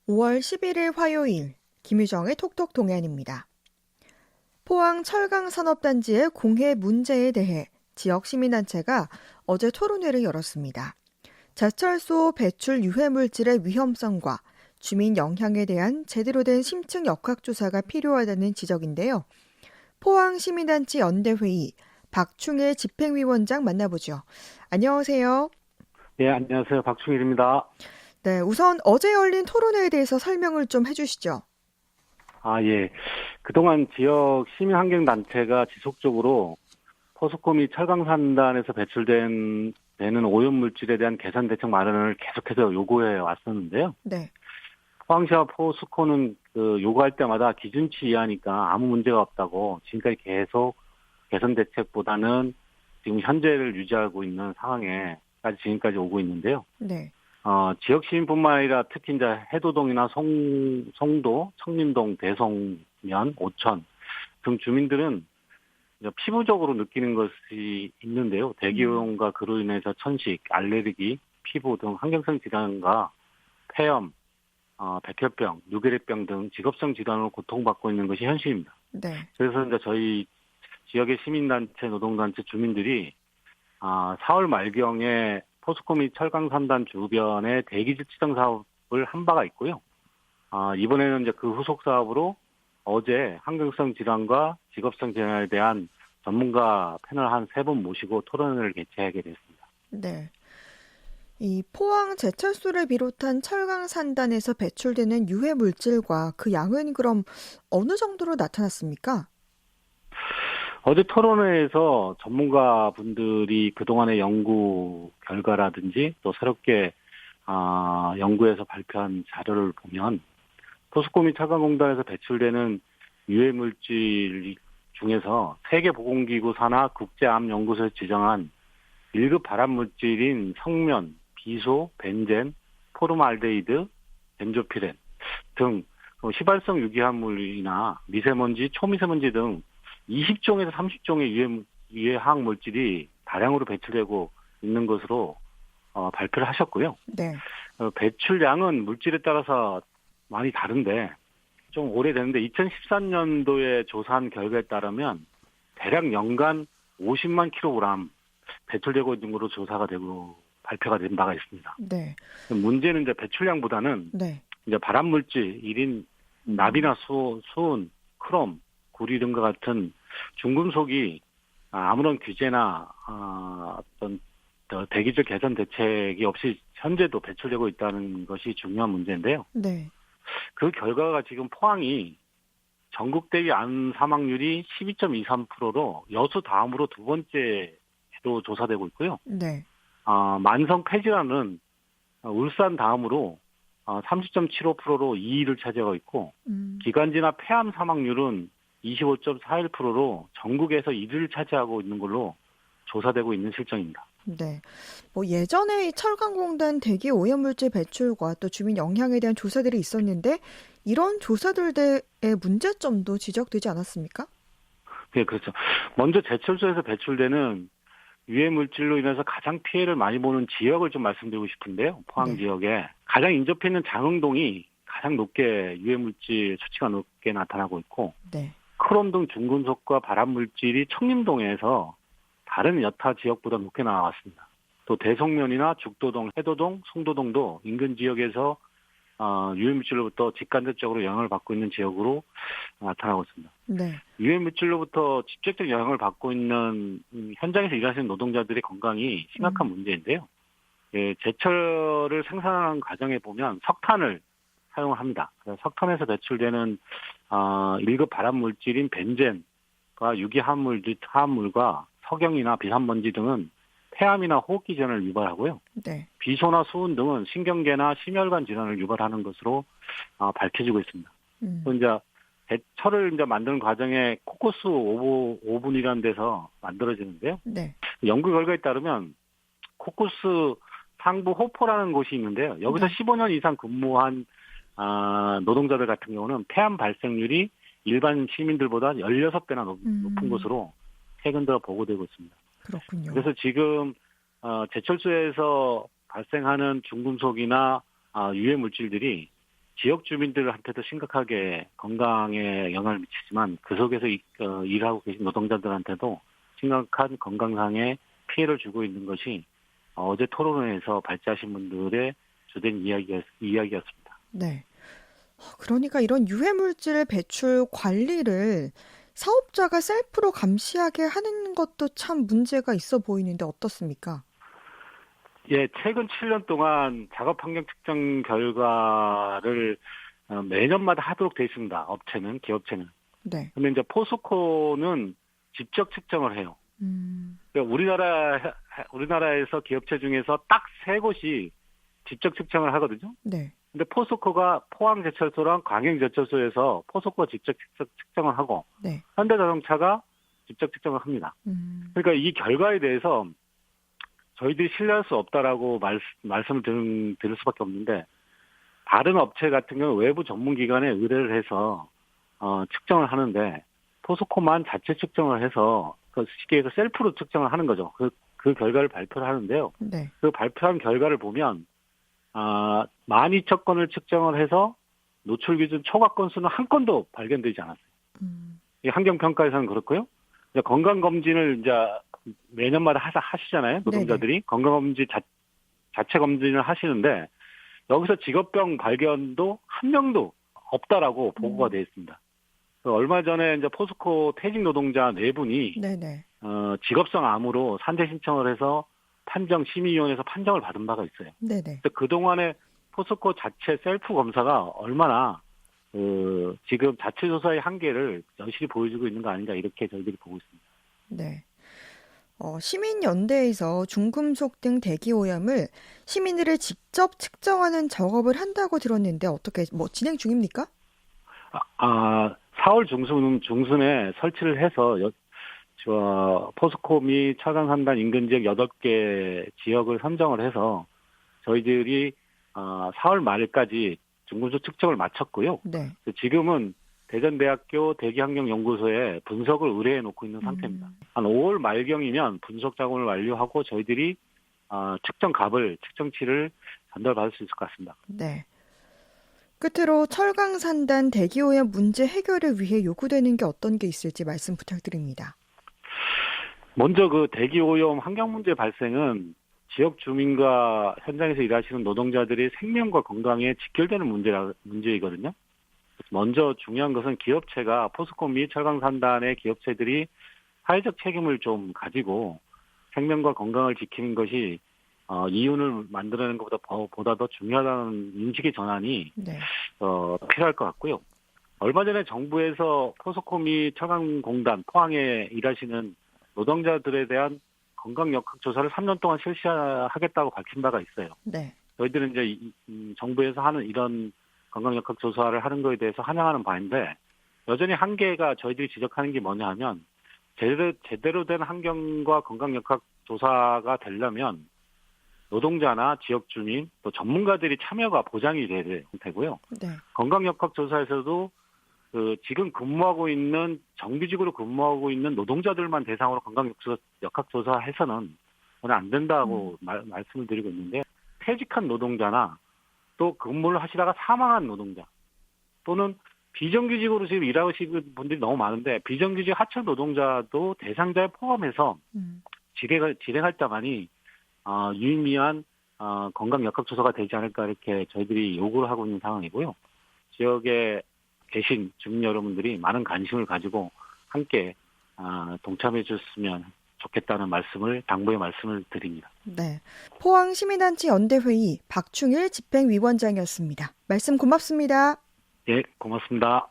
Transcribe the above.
5월 11일 화요일 김유정의 톡톡 동해안입니다. 포항 철강산업단지의 공해 문제에 대해 지역 시민단체가 어제 토론회를 열었습니다. 제철소 배출 유해물질의 위험성과 주민 영향에 대한 제대로 된 심층 역학조사가 필요하다는 지적인데요. 포항 시민단체 연대회의 박충일 집행위원장 만나보죠. 안녕하세요. 네, 안녕하세요. 박충일입니다. 네, 우선 어제 열린 토론회에 대해서 설명을 좀 해주시죠. 예. 그동안 지역 시민환경단체가 지속적으로 포스코 및 철강산단에서 되는 오염물질에 대한 개선 대책 마련을 계속해서 요구해 왔었는데요. 네. 포항시와 포스코는 요구할 때마다 기준치 이하니까 아무 문제가 없다고 지금까지 계속 개선 대책보다는 지금 현재를 유지하고 있는 상황에까지 지금까지 오고 있는데요. 네. 지역 시민뿐만 아니라 특히 이제 해도동이나 송도, 청림동, 대송면, 오천 등 주민들은 이제 피부적으로 느끼는 것이 있는데요. 대기오염과 그로 인해서 천식, 알레르기, 피부 등 환경성 질환과 폐염, 백혈병, 뇌결핵병 등 직업성 질환으로 고통받고 있는 것이 현실입니다. 네. 그래서 이제 저희 지역의 시민단체, 노동단체 주민들이 4월 말경에 포스코 및 철강산단 주변에 대기질 지정 사업을 한 바가 있고요. 이번에는 이제 그 후속 사업으로 어제 환경성 질환과 직업성 질환에 대한 전문가 패널 한 3분 모시고 토론회를 개최하게 됐습니다. 네. 이 포항 제철소를 비롯한 철강산단에서 배출되는 유해 물질과 그 양은 그럼 어느 정도로 나타났습니까? 어제 토론회에서 전문가분들이 그동안의 연구 결과라든지 또 새롭게 연구에서 발표한 자료를 보면 포스코 및 철강공단에서 배출되는 유해물질 중에서 세계보건기구 산하 국제암연구소에서 지정한 1급 발암물질인 성면, 비소, 벤젠, 포름알데히드, 벤조피렌 등 휘발성 유기화물이나 미세먼지, 초미세먼지 등 20종에서 30종의 유해화학 물질이 다량으로 배출되고 있는 것으로 발표를 하셨고요. 네. 배출량은 물질에 따라서 많이 다른데 좀 오래됐는데 2013년도에 조사한 결과에 따르면 대략 연간 50만 킬로그램 배출되고 있는 것으로 조사가 되고 발표가 된 바가 있습니다. 네. 문제는 이제 배출량보다는 네. 이제 발암물질, 납이나 수은, 크롬, 구리 등과 같은 중금속이 아무런 규제나 어떤 대기질 개선 대책이 없이 현재도 배출되고 있다는 것이 중요한 문제인데요. 네. 그 결과가 지금 포항이 전국 대비 암 사망률이 12.23%로 여수 다음으로 두 번째로 조사되고 있고요. 네. 만성 폐질환은 울산 다음으로 30.75%로 2위를 차지하고 있고 기관지나 폐암 사망률은 25.41%로 전국에서 1위를 차지하고 있는 걸로 조사되고 있는 실정입니다. 네. 뭐 예전에 이 철강공단 대기 오염물질 배출과 또 주민 영향에 대한 조사들이 있었는데 이런 조사들의 문제점도 지적되지 않았습니까? 네, 그렇죠. 먼저 제철소에서 배출되는 유해 물질로 인해서 가장 피해를 많이 보는 지역을 좀 말씀드리고 싶은데요. 포항 네. 지역에 가장 인접해 있는 장흥동이 가장 높게 유해 물질 수치가 높게 나타나고 있고 네. 크롬 등 중금속과 발암 물질이 청림동에서 다른 여타 지역보다 높게 나왔습니다. 또 대송면이나 죽도동, 해도동, 송도동도 인근 지역에서 유해물질로부터 직간접적으로 영향을 받고 있는 지역으로 나타나고 있습니다. 네. 유해물질로부터 직접적 영향을 받고 있는 현장에서 일하시는 노동자들의 건강이 심각한 문제인데요. 예, 제철을 생산하는 과정에 보면 석탄을 사용합니다. 석탄에서 배출되는 1급 발암물질인 벤젠과 유기화합물과 석영이나 비산먼지 등은 폐암이나 호흡기 질환을 유발하고요. 네. 비소나 비소나 수은 등은 신경계나 심혈관 질환을 유발하는 것으로 밝혀지고 있습니다. 또 이제 배철을 이제 만드는 과정에 코코스 오븐이라는 데서 만들어지는데요. 네. 연구 결과에 따르면 코코스 상부 호포라는 곳이 있는데요. 여기서 네. 15년 이상 근무한 노동자들 같은 경우는 폐암 발생률이 일반 시민들보다 16배나 높은 것으로 최근 들어 보고되고 있습니다. 그렇군요. 그래서 지금 제철소에서 발생하는 중금속이나 유해 물질들이 지역 주민들한테도 심각하게 건강에 영향을 미치지만 그 속에서 일하고 계신 노동자들한테도 심각한 건강상의 피해를 주고 있는 것이 어제 토론회에서 발제하신 분들의 주된 이야기였습니다. 네. 그러니까 이런 유해물질 배출 관리를 사업자가 셀프로 감시하게 하는 것도 참 문제가 있어 보이는데 어떻습니까? 예, 최근 7년 동안 작업 환경 측정 결과를 매년마다 하도록 되어 있습니다. 기업체는. 네. 근데 이제 포스코는 직접 측정을 해요. 그러니까 우리나라에서 기업체 중에서 딱 3곳이 직접 측정을 하거든요. 네. 근데 포스코가 포항제철소랑 광양제철소에서 포스코가 직접 측정을 하고 네. 현대자동차가 직접 측정을 합니다. 그러니까 이 결과에 대해서 저희들이 신뢰할 수 없다라고 말씀을 들을 수밖에 없는데 다른 업체 같은 경우는 외부 전문기관에 의뢰를 해서 측정을 하는데 포스코만 자체 측정을 해서 그 시기에서 셀프로 측정을 하는 거죠. 그 결과를 발표를 하는데요. 네. 그 발표한 결과를 보면 12,000건을 측정을 해서 노출 기준 초과 건수는 한 건도 발견되지 않았어요. 이 환경평가에서는 그렇고요. 이제 건강검진을 이제 매년마다 하시잖아요. 노동자들이. 네네. 건강검진 자체 검진을 하시는데 여기서 직업병 발견도 한 명도 없다라고 보고가 되어 있습니다. 얼마 전에 이제 포스코 퇴직 노동자 4분이 네네. 직업성 암으로 산재 신청을 해서 심의위원회에서 판정을 받은 바가 있어요. 네네. 그동안에 포스코 자체 셀프 검사가 얼마나 지금 자체 조사의 한계를 여실히 보여주고 있는 거 아닌가 이렇게 저희들이 보고 있습니다. 네. 시민연대에서 중금속 등 대기오염을 시민들을 직접 측정하는 작업을 한다고 들었는데 어떻게 진행 중입니까? 4월 중순에 설치를 해서 포스코 및 철강산단 인근 지역 8개 지역을 선정을 해서 저희들이 4월 말까지 중금속 측정을 마쳤고요. 네. 지금은 대전대학교 대기환경연구소에 분석을 의뢰해 놓고 있는 상태입니다. 한 5월 말경이면 분석 작업을 완료하고 저희들이 측정치를 전달받을 수 있을 것 같습니다. 네. 끝으로 철강산단 대기오염 문제 해결을 위해 요구되는 게 어떤 게 있을지 말씀 부탁드립니다. 먼저 그 대기오염 환경 문제 발생은 지역 주민과 현장에서 일하시는 노동자들의 생명과 건강에 직결되는 문제이거든요. 먼저 중요한 것은 기업체가 포스코 및 철강산단의 기업체들이 사회적 책임을 좀 가지고 생명과 건강을 지키는 것이 이윤을 만들어내는 것보다 더 중요하다는 인식의 전환이 네. 필요할 것 같고요. 얼마 전에 정부에서 포스코 및 철강공단 포항에 일하시는 노동자들에 대한 건강 역학 조사를 3년 동안 실시하겠다고 밝힌 바가 있어요. 네. 저희들은 이제 정부에서 하는 이런 건강 역학 조사를 하는 거에 대해서 환영하는 바인데 여전히 한계가 저희들이 지적하는 게 뭐냐 하면 제대로 된 환경과 건강 역학 조사가 되려면 노동자나 지역 주민 또 전문가들이 참여가 보장이 돼야 되고요. 네. 건강 역학 조사에서도 지금 정규직으로 근무하고 있는 노동자들만 대상으로 건강 역학 조사해서는 안 된다고 말씀을 드리고 있는데 퇴직한 노동자나 또 근무를 하시다가 사망한 노동자 또는 비정규직으로 지금 일하시는 분들이 너무 많은데 비정규직 하청 노동자도 대상자에 포함해서 진행할 때만이 유의미한 건강 역학 조사가 되지 않을까 이렇게 저희들이 요구를 하고 있는 상황이고요. 지역에 계신 주민 여러분들이 많은 관심을 가지고 함께 동참해 주셨으면 좋겠다는 당부의 말씀을 드립니다. 네, 포항시민단체 연대회의 박충일 집행위원장이었습니다. 말씀 고맙습니다. 예, 고맙습니다.